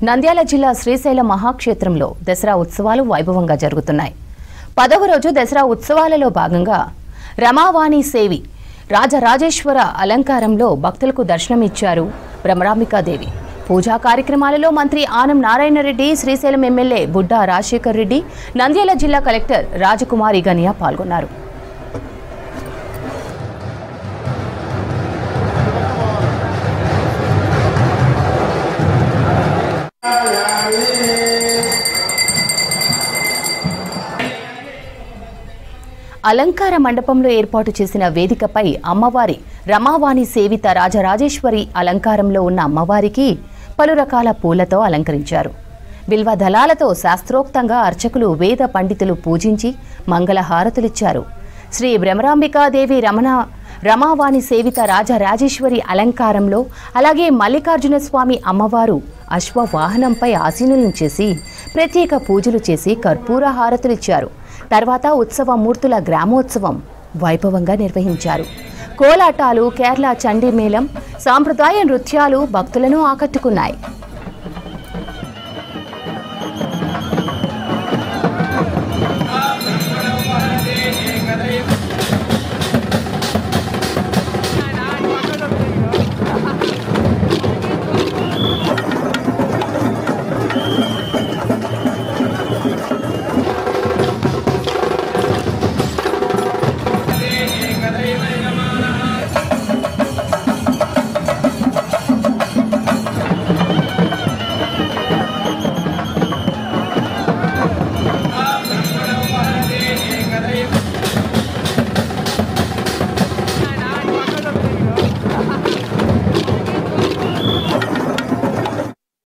నంద్యాల జిల్లా శ్రీశైల మహాక్షేత్రంలో దసరా ఉత్సవాలు వైభవంగా జరుగుతున్నాయి. 10వ రోజు దసరా ఉత్సవాలలో భాగంగా రమావాణి సేవి రాజరాజేశ్వర అలంకారంలో భక్తులకు దర్శనమిచ్చారు భ్రమరాంబికాదేవి. పూజా కార్యక్రమాలలో మంత్రి ఆనం నారాయణ రెడ్డి, శ్రీశైలం ఎమ్మెల్యే బుడ్డా రాజశేఖర్ రెడ్డి, నంద్యాల జిల్లా కలెక్టర్ రాజకుమారి గనియా పాల్గొన్నారు. అలంకార మండపంలో ఏర్పాటు చేసిన వేదికపై అమ్మవారి రమావాణి సేవిత రాజరాజేశ్వరి అలంకారంలో ఉన్న అమ్మవారికి పలు రకాల పూలతో అలంకరించారు. బిల్వ దళాలతో శాస్త్రోక్తంగా అర్చకులు వేద పండితులు పూజించి మంగళహారతులిచ్చారు. శ్రీ భ్రమరాంబికాదేవి రమావాణి సేవిత రాజరాజేశ్వరి అలంకారంలో అలాగే మల్లికార్జున స్వామి అమ్మవారు అశ్వవాహనంపై ఆసీనులను చేసి ప్రత్యేక పూజలు చేసి కర్పూర హారతులిచ్చారు. తర్వాత ఉత్సవ మూర్తుల గ్రామోత్సవం వైభవంగా నిర్వహించారు. కోలాటాలు, కేరళ చండీ మేళం, సాంప్రదాయ నృత్యాలు భక్తులను ఆకట్టుకున్నాయి.